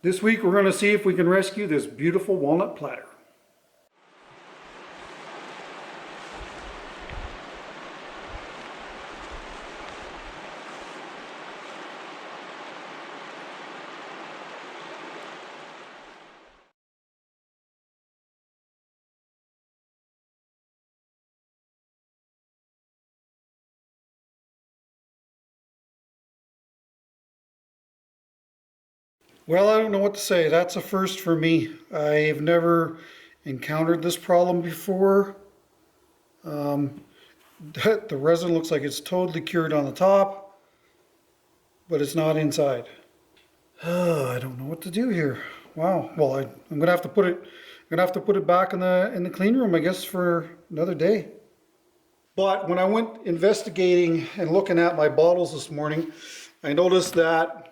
This week we're going to see if we can rescue this beautiful walnut platter. Well, I don't know what to say. That's a first for me. I've never encountered this problem before. The resin looks like it's totally cured on the top, but it's not inside. I don't know what to do here. Wow. Well, I'm gonna have to put it. I'm gonna have to put it back in the clean room, I guess, for another day. But when I went investigating and looking at my bottles this morning, I noticed that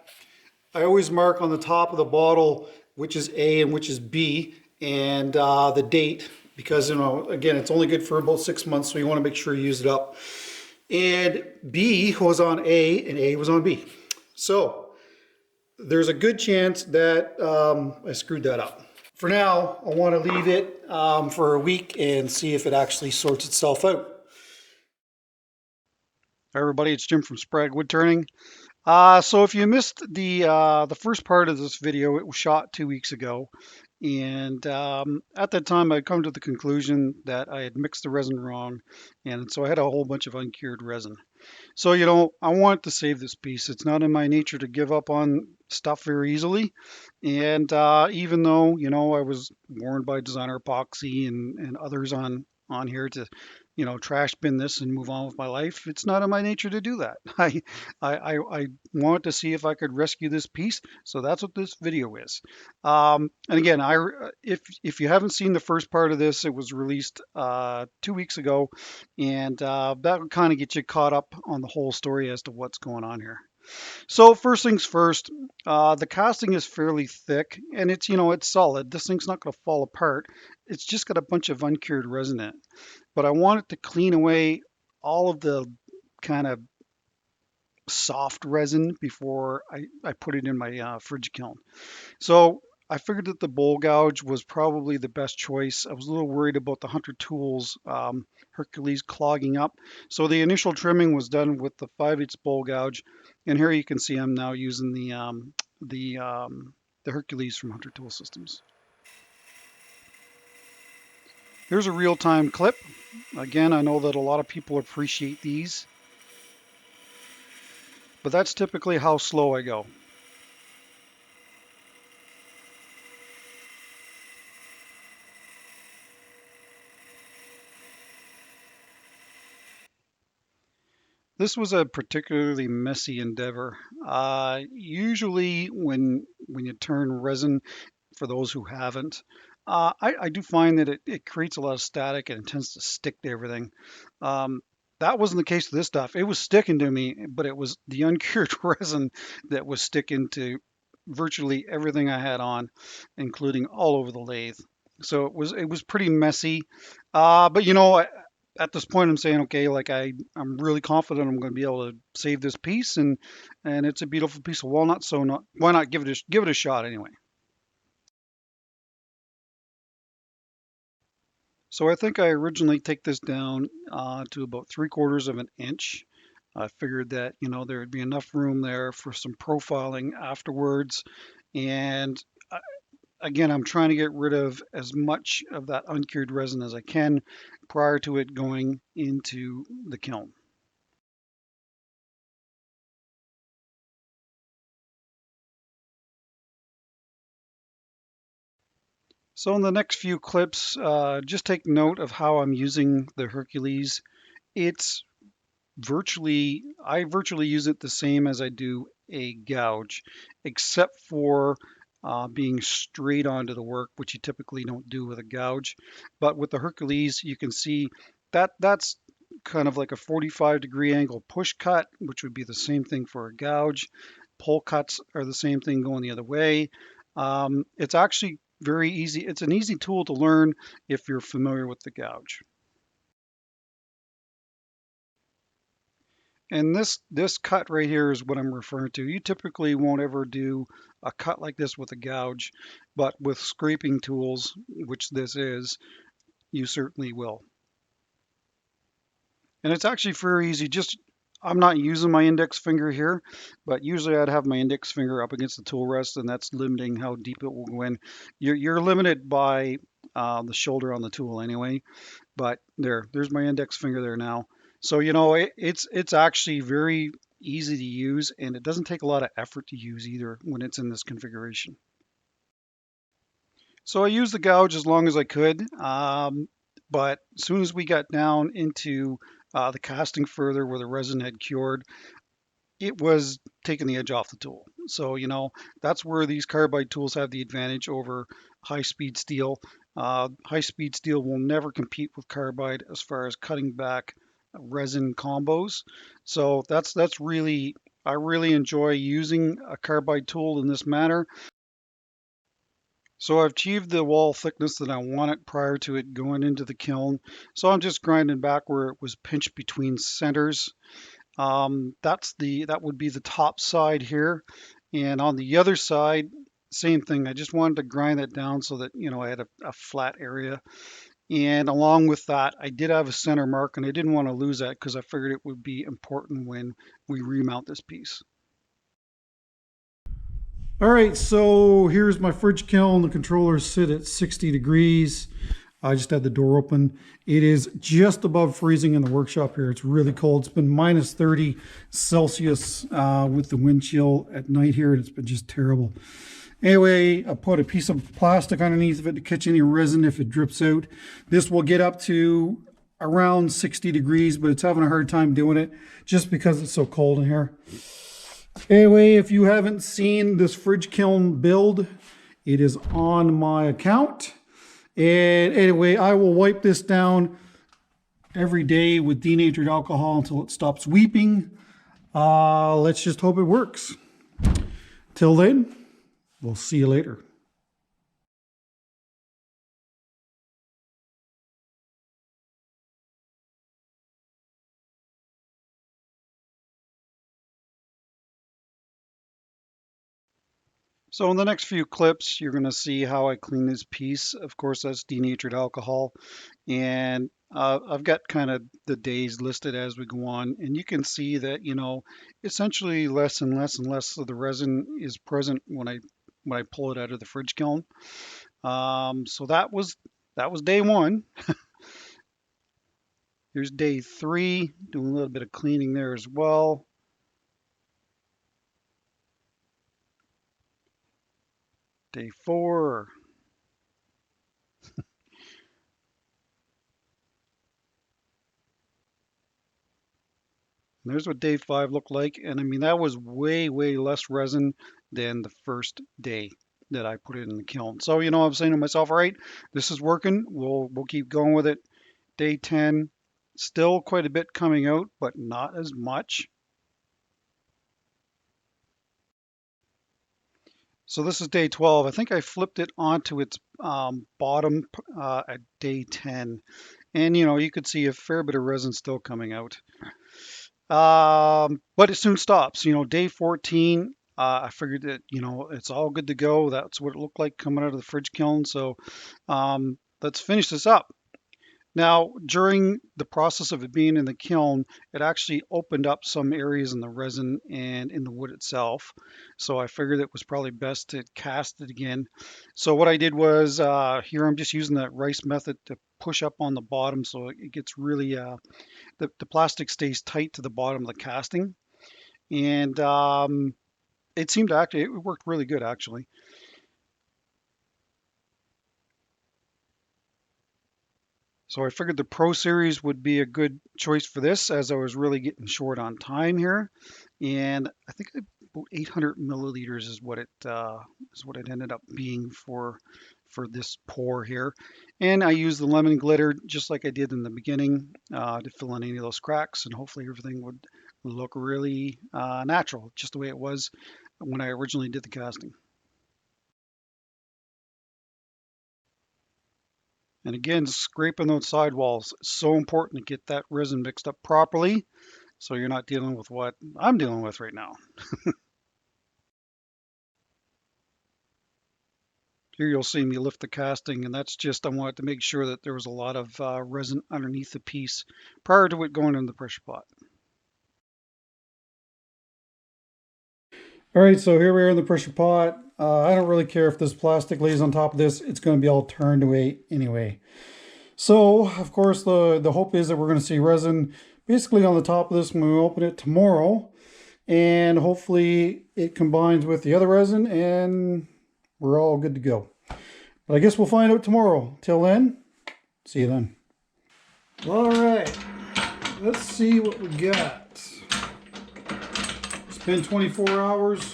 I always mark on the top of the bottle which is A and which is B, and the date, because, you know, again, it's only good for about 6 months, so you want to make sure you use it up. And B was on A and A was on B. So there's a good chance that I screwed that up. For now, I want to leave it for a week and see if it actually sorts itself out. Hi everybody, it's Jim from Sprague Woodturning. So if you missed the first part of this video, it was shot 2 weeks ago, and at that time I'd come to the conclusion that I had mixed the resin wrong, and so I had a whole bunch of uncured resin. So, you know, I wanted to save this piece. It's not in my nature to give up on stuff very easily, and even though, you know, I was warned by Designer Epoxy and others on here to, you know, trash bin this and move on with my life, it's not in my nature to do that. I wanted to see if I could rescue this piece, so that's what this video is. And again, if you haven't seen the first part of this, it was released 2 weeks ago, and that would kind of get you caught up on the whole story as to what's going on here. So first things first, the casting is fairly thick, and it's, you know, it's solid. This thing's not going to fall apart. It's just got a bunch of uncured resin in it. But I wanted to clean away all of the kind of soft resin before I put it in my fridge kiln. So I figured that the bowl gouge was probably the best choice. I was a little worried about the Hunter Tools Hercules clogging up. So the initial trimming was done with the 5/8 bowl gouge. And here you can see I'm now using the Hercules from Hunter Tool Systems. Here's a real-time clip. Again, I know that a lot of people appreciate these, but that's typically how slow I go. This was a particularly messy endeavor. Usually when you turn resin, for those who haven't, I do find that it creates a lot of static and it tends to stick to everything. That wasn't the case with this stuff. It was sticking to me, but it was the uncured resin that was sticking to virtually everything I had on, including all over the lathe. So it was pretty messy. But you know, at this point I'm saying, okay, like I'm really confident I'm going to be able to save this piece, and it's a beautiful piece of walnut, so why not give it a shot anyway. So I think I originally take this down to about 3/4 of an inch. I figured that, you know, there would be enough room there for some profiling afterwards. And again, I'm trying to get rid of as much of that uncured resin as I can prior to it going into the kiln. So in the next few clips, just take note of how I'm using the Hercules. It's I virtually use it the same as I do a gouge, except for being straight onto the work, which you typically don't do with a gouge. But with the Hercules, you can see that that's kind of like a 45-degree angle push cut, which would be the same thing for a gouge. Pull cuts are the same thing going the other way. It's actually very easy. It's an easy tool to learn if you're familiar with the gouge. And this cut right here is what I'm referring to. You typically won't ever do a cut like this with a gouge, but with scraping tools, which this is, you certainly will. And it's actually very easy. Just I'm not using my index finger here, but usually I'd have my index finger up against the tool rest, and that's limiting how deep it will go in. You're limited by the shoulder on the tool anyway. But there's my index finger there now. So it's actually very easy to use, and it doesn't take a lot of effort to use either when it's in this configuration. So I used the gouge as long as I could, but as soon as we got down into the casting further where the resin had cured, it was taking the edge off the tool. So, that's where these carbide tools have the advantage over high-speed steel. High-speed steel will never compete with carbide as far as cutting back resin combos. So that's really, I really enjoy using a carbide tool in this manner. So I've achieved the wall thickness that I wanted prior to it going into the kiln. So I'm just grinding back where it was pinched between centers. That would be the top side here. And on the other side, same thing. I just wanted to grind that down so that, I had a flat area. And along with that, I did have a center mark and I didn't want to lose that because I figured it would be important when we remount this piece. All right, so here's my fridge kiln. The controllers sit at 60 degrees. I just had the door open. It is just above freezing in the workshop here. It's really cold. It's been minus 30 Celsius with the wind chill at night here. It's been just terrible. Anyway, I put a piece of plastic underneath of it to catch any resin if it drips out. This will get up to around 60 degrees, but it's having a hard time doing it just because it's so cold in here. Anyway, if you haven't seen this fridge kiln build, it is on my account. And anyway, I will wipe this down every day with denatured alcohol until it stops weeping. Let's just hope it works. Till then, we'll see you later. So in the next few clips, you're going to see how I clean this piece. Of course, that's denatured alcohol. And I've got kind of the days listed as we go on. And you can see that, essentially less and less and less of the resin is present when I pull it out of the fridge kiln. So that was day one. Here's day three, doing a little bit of cleaning there as well. Day four. And there's what day five looked like. And I mean, that was way, way less resin than the first day that I put it in the kiln. So, I'm saying to myself, all right, this is working. We'll keep going with it. Day 10, still quite a bit coming out, but not as much. So this is day 12. I think I flipped it onto its bottom at day 10. And, you could see a fair bit of resin still coming out. But it soon stops. Day 14, I figured that, it's all good to go. That's what it looked like coming out of the fridge kiln. So let's finish this up. Now, during the process of it being in the kiln, it actually opened up some areas in the resin and in the wood itself. So I figured it was probably best to cast it again. So what I did was, here I'm just using that rice method to push up on the bottom so it gets really, the plastic stays tight to the bottom of the casting. And it seemed to actually, it worked really good actually. So I figured the Pro Series would be a good choice for this as I was really getting short on time here. And I think about 800 milliliters is what it ended up being for this pour here. And I used the lemon glitter just like I did in the beginning to fill in any of those cracks, and hopefully everything would look really natural, just the way it was when I originally did the casting. And again, scraping those sidewalls, so important to get that resin mixed up properly. so you're not dealing with what I'm dealing with right now. Here you'll see me lift the casting, and that's just I wanted to make sure that there was a lot of resin underneath the piece prior to it going in the pressure pot. All right, so here we are in the pressure pot. I don't really care if this plastic lays on top of this. It's going to be all turned away anyway. So, of course, the hope is that we're going to see resin basically on the top of this when we open it tomorrow. And hopefully it combines with the other resin and we're all good to go. But I guess we'll find out tomorrow. Till then, see you then. All right, let's see what we got. It's been 24 hours.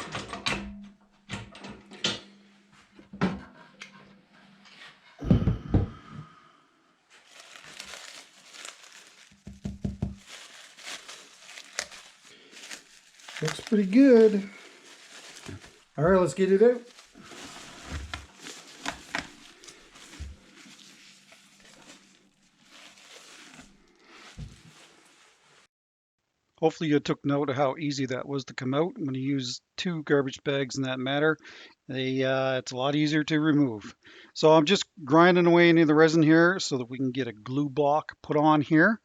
Looks pretty good. All right, let's get it out. Hopefully you took note of how easy that was to come out. When you use 2 garbage bags in that matter, it's a lot easier to remove. So I'm just grinding away any of the resin here so that we can get a glue block put on here.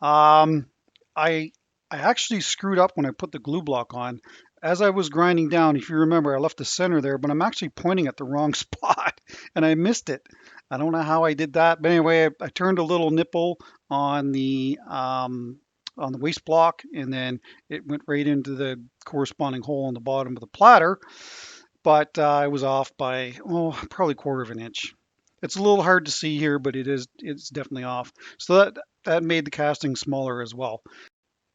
I actually screwed up when I put the glue block on. As I was grinding down, if you remember, I left the center there, but I'm actually pointing at the wrong spot and I missed it. I don't know how I did that, but anyway, I turned a little nipple on the waste block, and then it went right into the corresponding hole on the bottom of the platter. But I was off by probably 1/4 of an inch. It's a little hard to see here, but it's definitely off. So that made the casting smaller as well.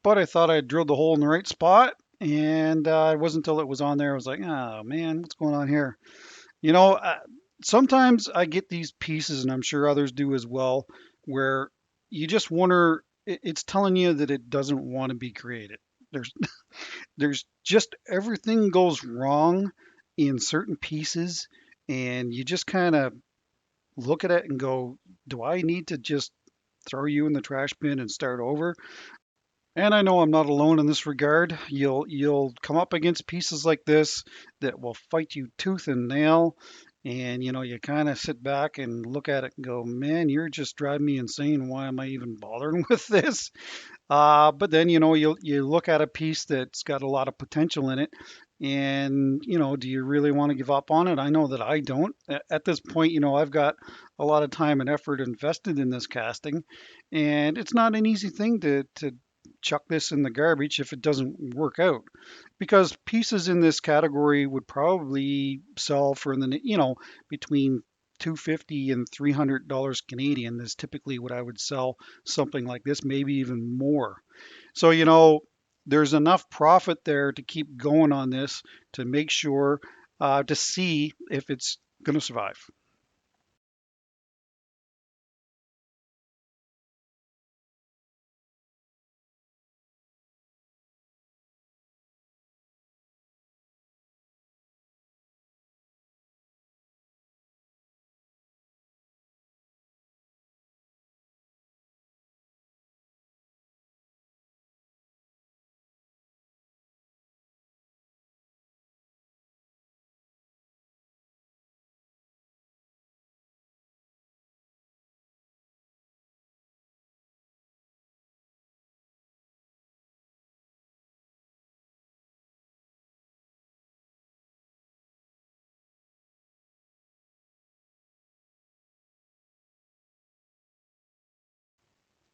But I thought I drilled the hole in the right spot, and it wasn't until it was on there I was like, oh man, what's going on here? You know, sometimes I get these pieces, and I'm sure others do as well, where you just wonder, it's telling you that it doesn't want to be created. There's there's just everything goes wrong in certain pieces, and you just kind of look at it and go, do I need to just throw you in the trash bin and start over? And I know I'm not alone in this regard. You'll come up against pieces like this that will fight you tooth and nail. And you kind of sit back and look at it and go, man, you're just driving me insane. Why am I even bothering with this? But then you look at a piece that's got a lot of potential in it, and do you really want to give up on it? I know that I don't. At this point, I've got a lot of time and effort invested in this casting, and it's not an easy thing to chuck this in the garbage if it doesn't work out, because pieces in this category would probably sell for between 250 and $300 Canadian is typically what I would sell something like this, maybe even more. So, there's enough profit there to keep going on this to make sure to see if it's going to survive.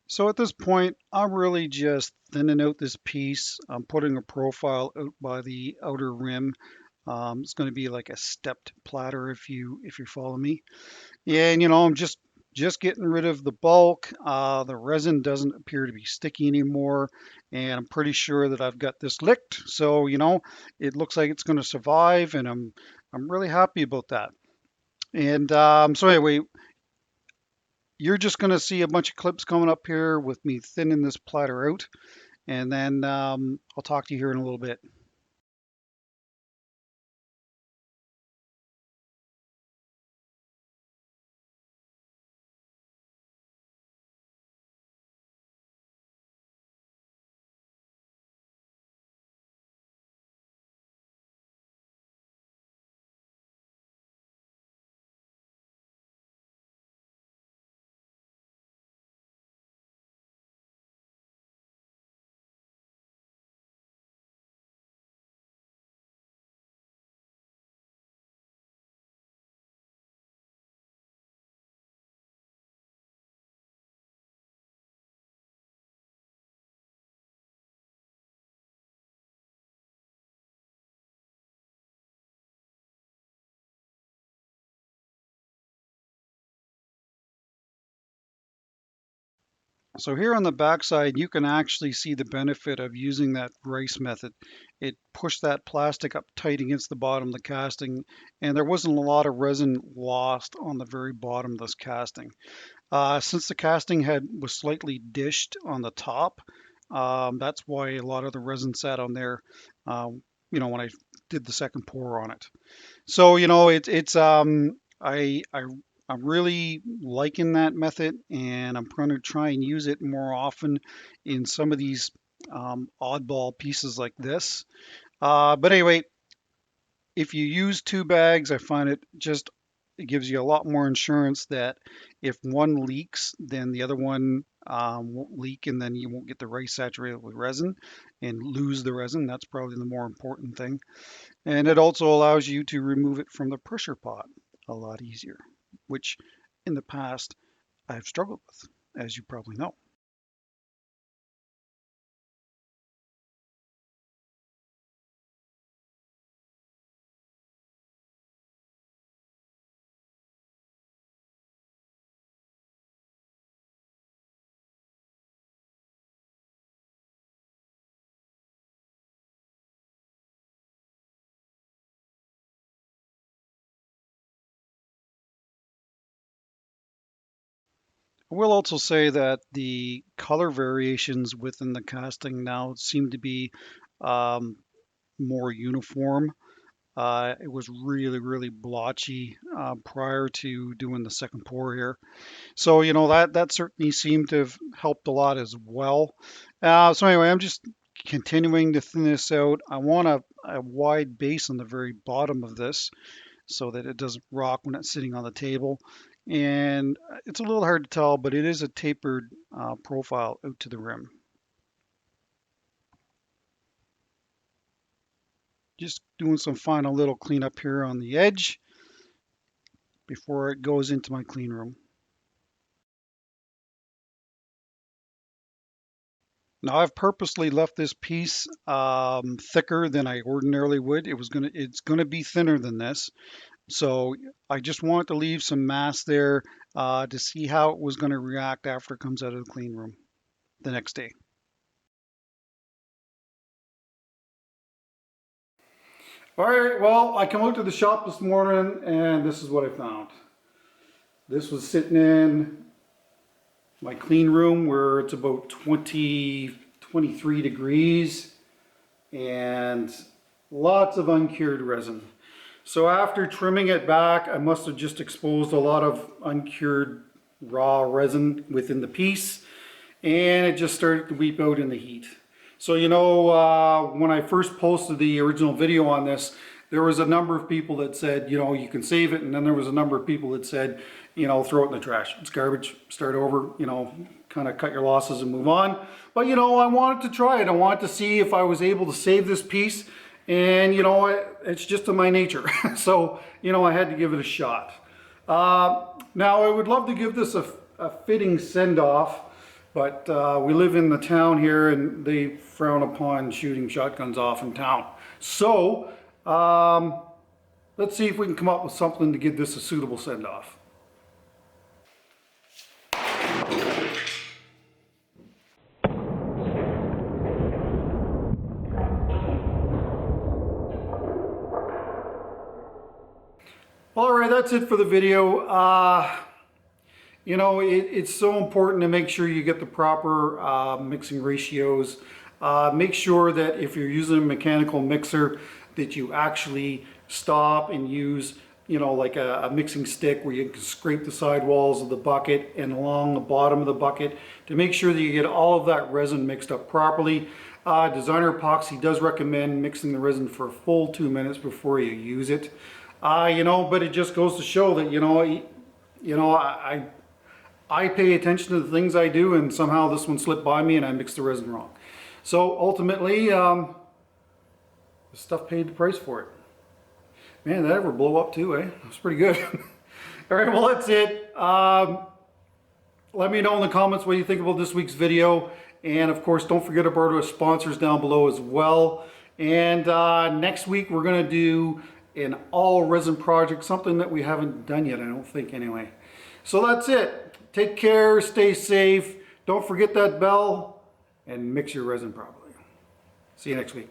So at this point, I'm really just thinning out this piece. I'm putting a profile out by the outer rim. It's going to be like a stepped platter if you follow me. Yeah, and I'm just getting rid of the bulk. The resin doesn't appear to be sticky anymore, and I'm pretty sure that I've got this licked. So it looks like it's going to survive, and I'm really happy about that. And so anyway, you're just going to see a bunch of clips coming up here with me thinning this platter out, and then I'll talk to you here in a little bit. So here on the back side, you can actually see the benefit of using that brace method. It pushed that plastic up tight against the bottom of the casting, and there wasn't a lot of resin lost on the very bottom of this casting. Since the casting was slightly dished on the top, that's why a lot of the resin sat on there, when I did the second pour on it. So, I'm really liking that method, and I'm going to try and use it more often in some of these oddball pieces like this. But anyway, if you use two bags, I find it gives you a lot more insurance that if one leaks, then the other one won't leak, and then you won't get the rice saturated with resin and lose the resin. That's probably the more important thing. And it also allows you to remove it from the pressure pot a lot easier, which in the past I've struggled with, as you probably know. I will also say that the color variations within the casting now seem to be um, more uniform. It was really, really blotchy prior to doing the second pour here. So, that certainly seemed to have helped a lot as well. So anyway, I'm just continuing to thin this out. I want a wide base on the very bottom of this so that it doesn't rock when it's sitting on the table. And it's a little hard to tell, but it is a tapered profile out to the rim. Just doing some final little cleanup here on the edge before it goes into my clean room. Now I've purposely left this piece thicker than I ordinarily would. It's gonna be thinner than this. So I just wanted to leave some mass there to see how it was gonna react after it comes out of the clean room the next day. All right, well, I come out to the shop this morning and this is what I found. This was sitting in my clean room where it's about 23 degrees and lots of uncured resin. So after trimming it back, I must have just exposed a lot of uncured raw resin within the piece, and it just started to weep out in the heat. So when I first posted the original video on this, there was a number of people that said, you can save it, and then there was a number of people that said, throw it in the trash. It's garbage, start over, kind of cut your losses and move on. But I wanted to try it. I wanted to see if I was able to save this piece, and it's just in my nature. So, I had to give it a shot. Now I would love to give this a fitting send-off, but we live in the town here and they frown upon shooting shotguns off in town. So let's see if we can come up with something to give this a suitable send-off. All right, that's it for the video. It's so important to make sure you get the proper mixing ratios. Make sure that if you're using a mechanical mixer that you actually stop and use, like a mixing stick where you can scrape the sidewalls of the bucket and along the bottom of the bucket to make sure that you get all of that resin mixed up properly. Designer Epoxy does recommend mixing the resin for a full 2 minutes before you use it. But it just goes to show that, I pay attention to the things I do, and somehow this one slipped by me and I mixed the resin wrong. So ultimately, the stuff paid the price for it. Man, did that ever blow up too, eh? That's pretty good. All right, well, that's it. Let me know in the comments what you think about this week's video. And of course, don't forget about our sponsors down below as well. And next week, we're going to do an all resin project, something that we haven't done yet, I don't think anyway. So that's it. Take care, stay safe, Don't forget that bell and mix your resin properly. See you next week.